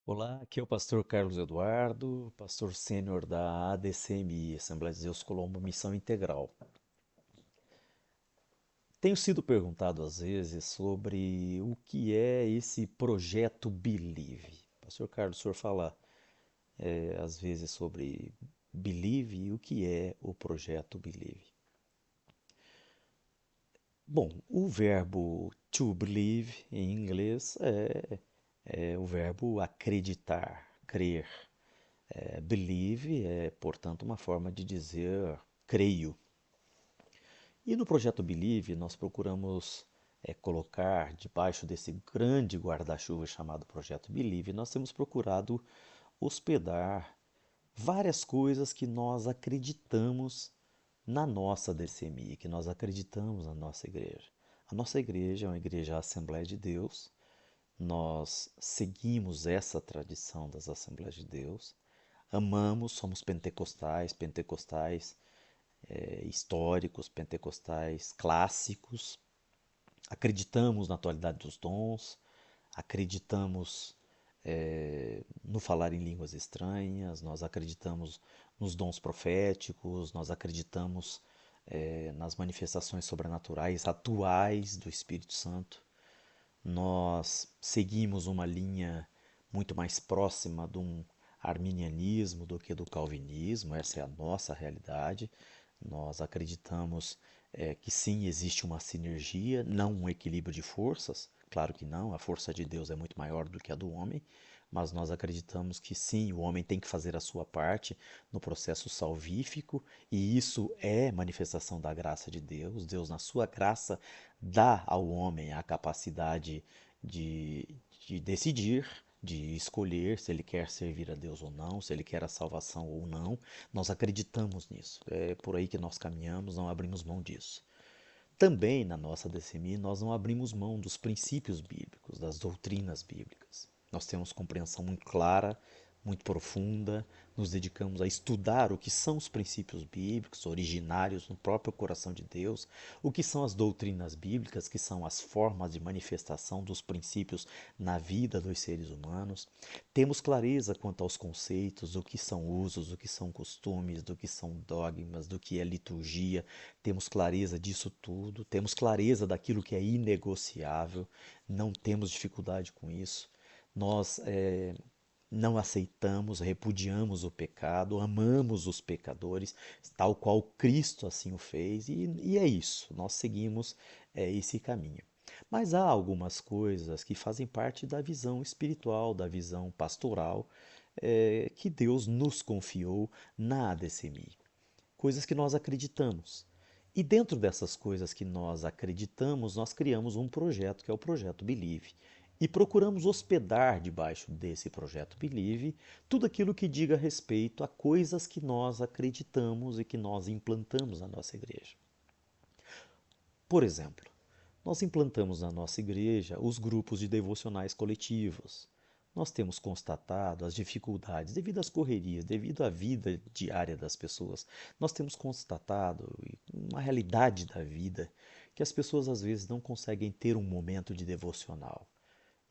Olá, aqui é o pastor Carlos Eduardo, pastor sênior da ADCMI, Assembleia de Deus Colombo Missão Integral. Tenho sido perguntado às vezes sobre o que é esse projeto Believe. Pastor Carlos, o senhor fala às vezes sobre Believe e o que é o projeto Believe. Bom, o verbo to believe em inglês é o verbo acreditar, crer. Believe é, portanto, uma forma de dizer creio. E no projeto Believe, nós procuramos colocar debaixo desse grande guarda-chuva chamado Projeto Believe, nós temos procurado hospedar várias coisas que nós acreditamos na nossa DCMI, que nós acreditamos na nossa igreja. A nossa igreja é uma igreja Assembleia de Deus, nós seguimos essa tradição das Assembleias de Deus, amamos, somos pentecostais históricos, pentecostais clássicos, acreditamos na atualidade dos dons, acreditamos no falar em línguas estranhas, nós acreditamos nos dons proféticos, nós acreditamos nas manifestações sobrenaturais atuais do Espírito Santo. Nós seguimos uma linha muito mais próxima de um arminianismo do que do calvinismo, essa é a nossa realidade. Nós acreditamos que sim, existe uma sinergia, não um equilíbrio de forças, claro que não, a força de Deus é muito maior do que a do homem, mas nós acreditamos que sim, o homem tem que fazer a sua parte no processo salvífico, e isso é manifestação da graça de Deus. Deus, na sua graça, dá ao homem a capacidade de, de decidir, de escolher se ele quer servir a Deus ou não, se ele quer a salvação ou não. Nós acreditamos nisso. É por aí que nós caminhamos, não abrimos mão disso. Também na nossa DCMI nós não abrimos mão dos princípios bíblicos, das doutrinas bíblicas. Nós temos compreensão muito clara, muito profunda, nos dedicamos a estudar o que são os princípios bíblicos, originários no próprio coração de Deus, o que são as doutrinas bíblicas, que são as formas de manifestação dos princípios na vida dos seres humanos. Temos clareza quanto aos conceitos, do que são usos, do que são costumes, do que são dogmas, do que é liturgia. Temos clareza disso tudo, temos clareza daquilo que é inegociável, não temos dificuldade com isso. Nós não aceitamos, repudiamos o pecado, amamos os pecadores, tal qual Cristo assim o fez, e é isso, nós seguimos esse caminho. Mas há algumas coisas que fazem parte da visão espiritual, da visão pastoral, que Deus nos confiou na ADCMI. Coisas que nós acreditamos. E dentro dessas coisas que nós acreditamos, nós criamos um projeto que é o projeto Believe. E procuramos hospedar debaixo desse projeto Believe tudo aquilo que diga respeito a coisas que nós acreditamos e que nós implantamos na nossa igreja. Por exemplo, nós implantamos na nossa igreja os grupos de devocionais coletivos. Nós temos constatado as dificuldades devido às correrias, devido à vida diária das pessoas. Nós temos constatado uma realidade da vida que as pessoas às vezes não conseguem ter um momento de devocional.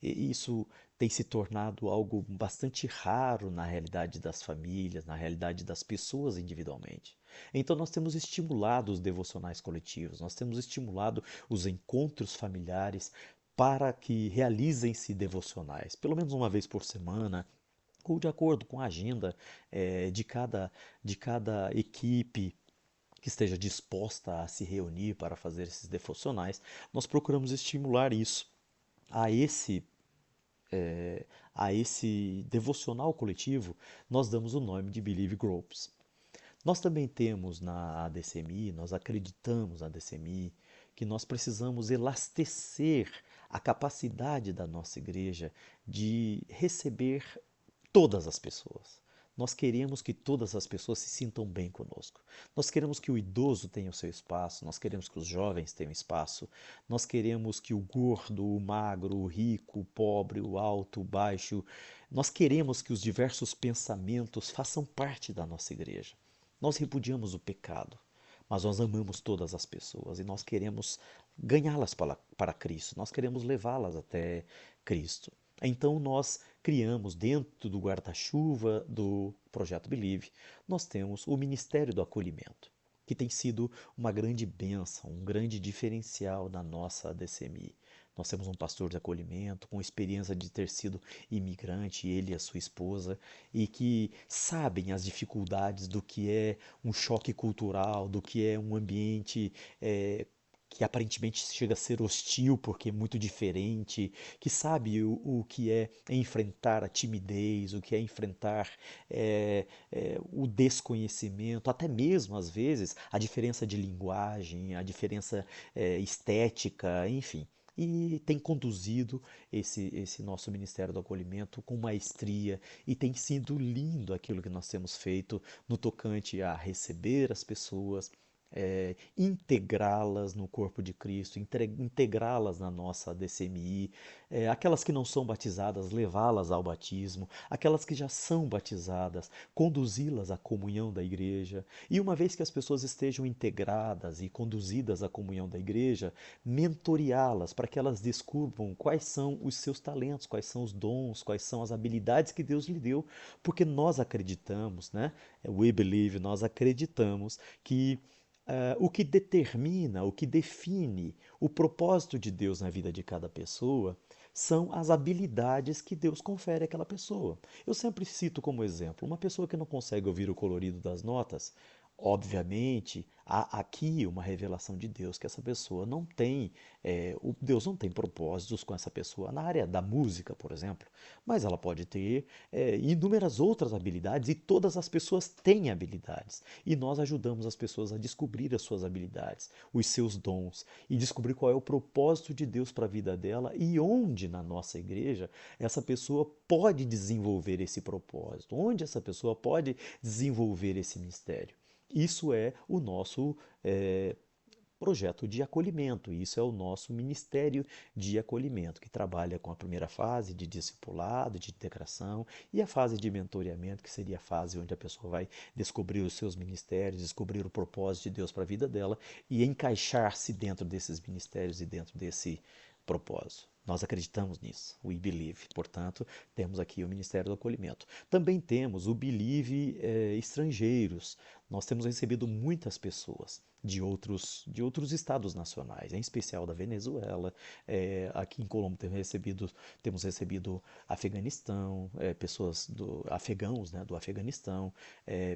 E isso tem se tornado algo bastante raro na realidade das famílias, na realidade das pessoas individualmente. Então, nós temos estimulado os devocionais coletivos, nós temos estimulado os encontros familiares para que realizem-se devocionais, pelo menos uma vez por semana, ou de acordo com a agenda de cada equipe que esteja disposta a se reunir para fazer esses devocionais, nós procuramos estimular isso a esse a esse devocional coletivo, nós damos o nome de Believe Groups. Nós também temos na ADCMI, nós acreditamos na ADCMI, que nós precisamos elastecer a capacidade da nossa igreja de receber todas as pessoas. Nós queremos que todas as pessoas se sintam bem conosco. Nós queremos que o idoso tenha o seu espaço, nós queremos que os jovens tenham espaço, nós queremos que o gordo, o magro, o rico, o pobre, o alto, o baixo, nós queremos que os diversos pensamentos façam parte da nossa igreja. Nós repudiamos o pecado, mas nós amamos todas as pessoas e nós queremos ganhá-las para Cristo, nós queremos levá-las até Cristo. Então nós criamos dentro do guarda-chuva do Projeto Believe, nós temos o Ministério do Acolhimento, que tem sido uma grande bênção, um grande diferencial na nossa DCMI. Nós temos um pastor de acolhimento com experiência de ter sido imigrante, ele e a sua esposa, e que sabem as dificuldades do que é um choque cultural, do que é um ambiente que aparentemente chega a ser hostil porque é muito diferente, que sabe o que é enfrentar a timidez, o que é enfrentar o desconhecimento, até mesmo às vezes a diferença de linguagem, a diferença estética, enfim. E tem conduzido esse nosso Ministério do Acolhimento com maestria e tem sido lindo aquilo que nós temos feito no tocante a receber as pessoas, integrá-las no corpo de Cristo, integrá-las na nossa DCMI, aquelas que não são batizadas, levá-las ao batismo, aquelas que já são batizadas, conduzi-las à comunhão da igreja. E uma vez que as pessoas estejam integradas e conduzidas à comunhão da igreja, mentoreá-las para que elas descubram quais são os seus talentos, quais são os dons, quais são as habilidades que Deus lhe deu, porque nós acreditamos, né? We believe, nós acreditamos que o que determina, o que define o propósito de Deus na vida de cada pessoa são as habilidades que Deus confere àquela pessoa. Eu sempre cito como exemplo, uma pessoa que não consegue ouvir o colorido das notas, obviamente, há aqui uma revelação de Deus que essa pessoa não tem, Deus não tem propósitos com essa pessoa na área da música, por exemplo, mas ela pode ter inúmeras outras habilidades e todas as pessoas têm habilidades. E nós ajudamos as pessoas a descobrir as suas habilidades, os seus dons e descobrir qual é o propósito de Deus para a vida dela e onde na nossa igreja essa pessoa pode desenvolver esse propósito, onde essa pessoa pode desenvolver esse mistério. Isso é o nosso projeto de acolhimento, isso é o nosso ministério de acolhimento, que trabalha com a primeira fase de discipulado, de integração, e a fase de mentoreamento, que seria a fase onde a pessoa vai descobrir os seus ministérios, descobrir o propósito de Deus para a vida dela e encaixar-se dentro desses ministérios e dentro desse propósito. Nós acreditamos nisso, we believe. Portanto, temos aqui o Ministério do Acolhimento. Também temos o Believe Estrangeiros. Nós temos recebido muitas pessoas de outros estados nacionais, em especial da Venezuela. Aqui em Colômbia temos recebido Afeganistão, pessoas afegãos, né, do Afeganistão,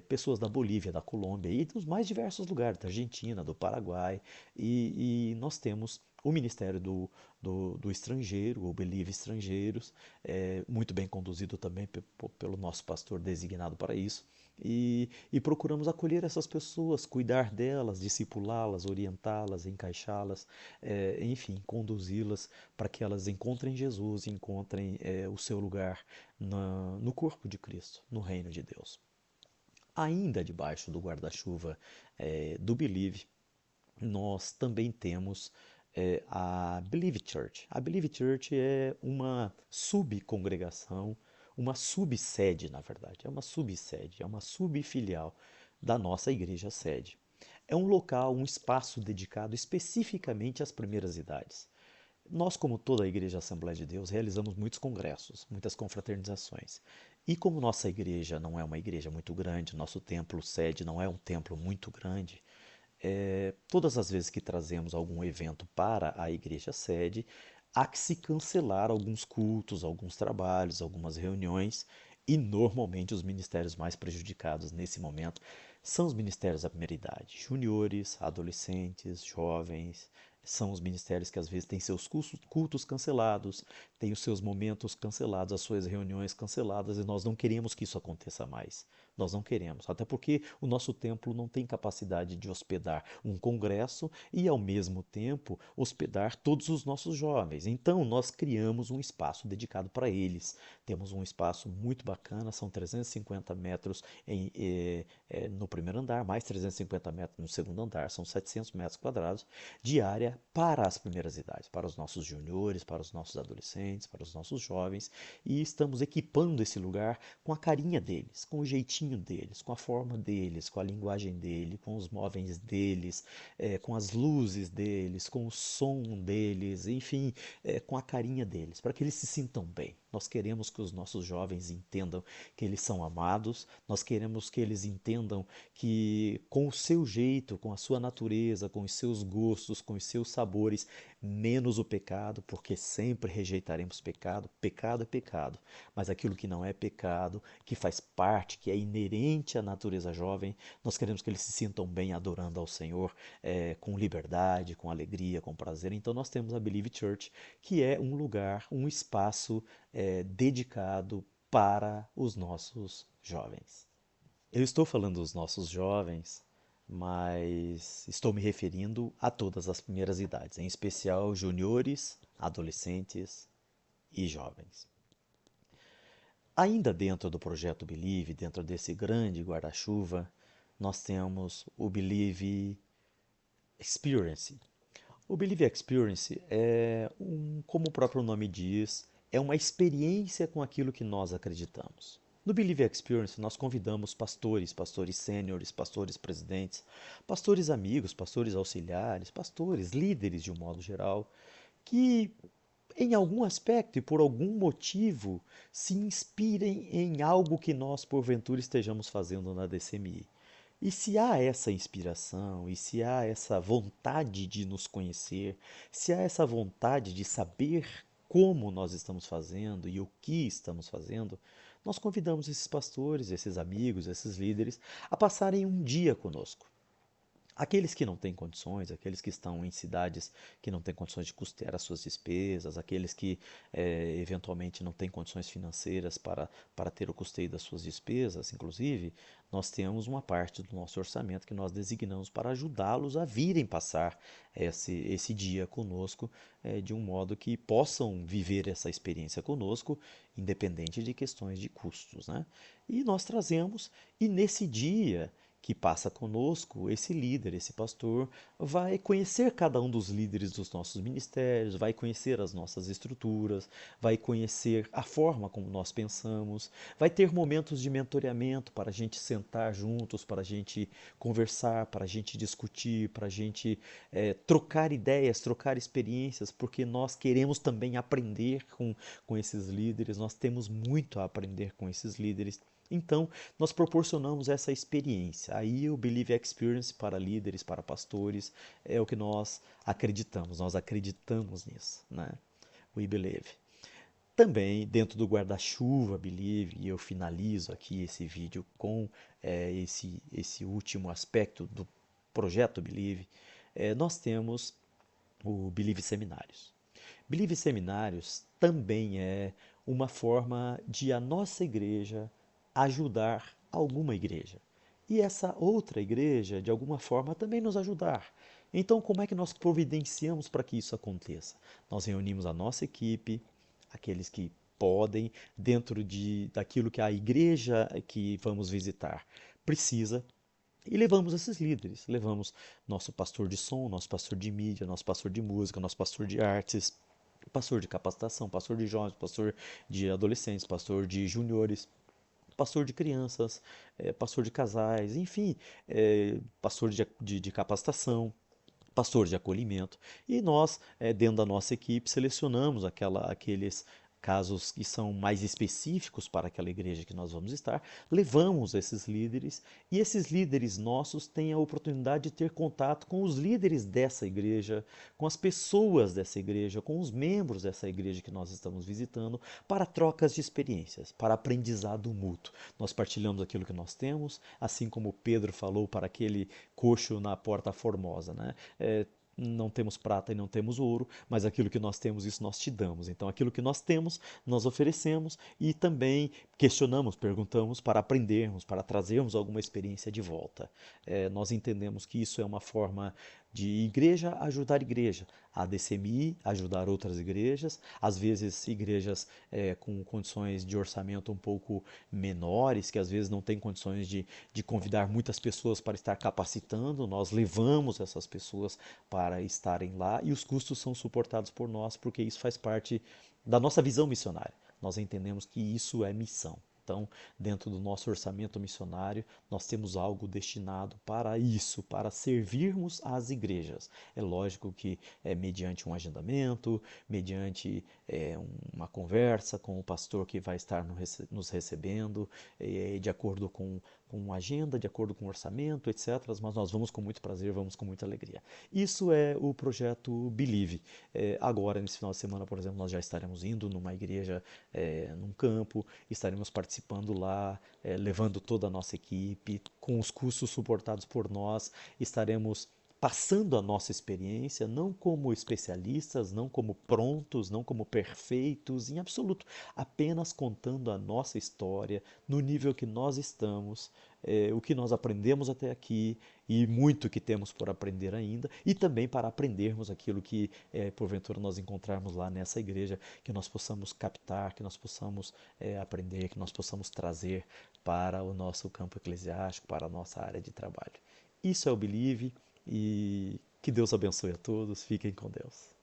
pessoas da Bolívia, da Colômbia e dos mais diversos lugares, da Argentina, do Paraguai. E nós temos o Ministério do Estrangeiro, o Believe Estrangeiros, muito bem conduzido também pelo nosso pastor designado para isso. E procuramos acolher essas pessoas, cuidar delas, discipulá-las, orientá-las, encaixá-las, enfim, conduzi-las para que elas encontrem Jesus, encontrem o seu lugar no corpo de Cristo, no reino de Deus. Ainda debaixo do guarda-chuva do Believe, nós também temos a Believe Church. A Believe Church é uma subcongregação, uma subsede, na verdade, é uma subsede, é uma subfilial da nossa igreja sede. É um local, um espaço dedicado especificamente às primeiras idades. Nós, como toda a Igreja Assembleia de Deus, realizamos muitos congressos, muitas confraternizações. E como nossa igreja não é uma igreja muito grande, nosso templo sede não é um templo muito grande, todas as vezes que trazemos algum evento para a igreja sede, há que se cancelar alguns cultos, alguns trabalhos, algumas reuniões, e normalmente os ministérios mais prejudicados nesse momento são os ministérios da primeira idade, juniores, adolescentes, jovens. São os ministérios que às vezes têm seus cultos cancelados, têm os seus momentos cancelados, as suas reuniões canceladas, e nós não queremos que isso aconteça mais. Nós não queremos, até porque o nosso templo não tem capacidade de hospedar um congresso e, ao mesmo tempo, hospedar todos os nossos jovens. Então, nós criamos um espaço dedicado para eles. Temos um espaço muito bacana, são 350 metros no primeiro andar, mais 350 metros no segundo andar, são 700 metros quadrados de área para as primeiras idades, para os nossos juniores, para os nossos adolescentes, para os nossos jovens, e estamos equipando esse lugar com a carinha deles, com o jeitinho deles, com a forma deles, com a linguagem dele, com os móveis deles, com as luzes deles, com o som deles, enfim, com a carinha deles, para que eles se sintam bem. Nós queremos que os nossos jovens entendam que eles são amados, nós queremos que eles entendam que com o seu jeito, com a sua natureza, com os seus gostos, com os seus sabores, menos o pecado, porque sempre rejeitaremos pecado. Pecado é pecado, mas aquilo que não é pecado, que faz parte, que é inerente à natureza jovem, nós queremos que eles se sintam bem adorando ao Senhor, com liberdade, com alegria, com prazer. Então nós temos a Believe Church, que é um lugar, um espaço dedicado para os nossos jovens. Eu estou falando dos nossos jovens, mas estou me referindo a todas as primeiras idades, em especial juniores, adolescentes e jovens. Ainda dentro do projeto Believe, dentro desse grande guarda-chuva, nós temos o Believe Experience. O Believe Experience como o próprio nome diz, é uma experiência com aquilo que nós acreditamos. No Believe Experience, nós convidamos pastores, pastores sêniores, pastores presidentes, pastores amigos, pastores auxiliares, pastores, líderes de um modo geral, que em algum aspecto e por algum motivo se inspirem em algo que nós porventura estejamos fazendo na DCMI. E se há essa inspiração, e se há essa vontade de nos conhecer, se há essa vontade de saber como nós estamos fazendo e o que estamos fazendo, nós convidamos esses pastores, esses amigos, esses líderes a passarem um dia conosco. Aqueles que não têm condições, aqueles que estão em cidades que não têm condições de custear as suas despesas, aqueles que eventualmente não têm condições financeiras para ter o custeio das suas despesas, inclusive, nós temos uma parte do nosso orçamento que nós designamos para ajudá-los a virem passar esse dia conosco, de um modo que possam viver essa experiência conosco, independente de questões de custos, né? E nós trazemos, e nesse dia que passa conosco, esse líder, esse pastor, vai conhecer cada um dos líderes dos nossos ministérios, vai conhecer as nossas estruturas, vai conhecer a forma como nós pensamos, vai ter momentos de mentoreamento para a gente sentar juntos, para a gente conversar, para a gente discutir, para a gente trocar ideias, trocar experiências, porque nós queremos também aprender com esses líderes, nós temos muito a aprender com esses líderes. Então, nós proporcionamos essa experiência. Aí o Believe Experience para líderes, para pastores, é o que nós acreditamos nisso, né? We believe. Também dentro do guarda-chuva Believe, e eu finalizo aqui esse vídeo com esse último aspecto do projeto Believe, nós temos o Believe Seminários. Believe Seminários também é uma forma de a nossa igreja ajudar alguma igreja. E essa outra igreja, de alguma forma, também nos ajudar. Então, como é que nós providenciamos para que isso aconteça? Nós reunimos a nossa equipe, aqueles que podem, dentro daquilo que a igreja que vamos visitar precisa, e levamos esses líderes. Levamos nosso pastor de som, nosso pastor de mídia, nosso pastor de música, nosso pastor de artes, pastor de capacitação, pastor de jovens, pastor de adolescentes, pastor de juniores, pastor de crianças, pastor de casais, enfim, pastor de capacitação, pastor de acolhimento. E nós, dentro da nossa equipe, selecionamos aqueles casos que são mais específicos para aquela igreja que nós vamos estar, levamos esses líderes e esses líderes nossos têm a oportunidade de ter contato com os líderes dessa igreja, com as pessoas dessa igreja, com os membros dessa igreja que nós estamos visitando, para trocas de experiências, para aprendizado mútuo. Nós partilhamos aquilo que nós temos, assim como Pedro falou para aquele coxo na Porta Formosa, né? Não temos prata e não temos ouro, mas aquilo que nós temos, isso nós te damos. Então, aquilo que nós temos, nós oferecemos e também questionamos, perguntamos para aprendermos, para trazermos alguma experiência de volta. Nós entendemos que isso é uma forma de igreja ajudar igreja, a DCMI ajudar outras igrejas, às vezes igrejas com condições de orçamento um pouco menores, que às vezes não têm condições de convidar muitas pessoas para estar capacitando, nós levamos essas pessoas para estarem lá e os custos são suportados por nós, porque isso faz parte da nossa visão missionária. Nós entendemos que isso é missão. Então, dentro do nosso orçamento missionário, nós temos algo destinado para isso, para servirmos às igrejas. É lógico que é mediante um agendamento, mediante uma conversa com o pastor que vai estar nos recebendo, de acordo com agenda, de acordo com orçamento, etc. Mas nós vamos com muito prazer, vamos com muita alegria. Isso é o projeto Believe. Agora, nesse final de semana, por exemplo, nós já estaremos indo numa igreja, num campo, estaremos participando lá, levando toda a nossa equipe, com os custos suportados por nós, estaremos passando a nossa experiência, não como especialistas, não como prontos, não como perfeitos, em absoluto, apenas contando a nossa história, no nível que nós estamos, o que nós aprendemos até aqui e muito que temos por aprender ainda, e também para aprendermos aquilo que porventura nós encontrarmos lá nessa igreja, que nós possamos captar, que nós possamos aprender, que nós possamos trazer para o nosso campo eclesiástico, para a nossa área de trabalho. Isso é o Believe e que Deus abençoe a todos. Fiquem com Deus.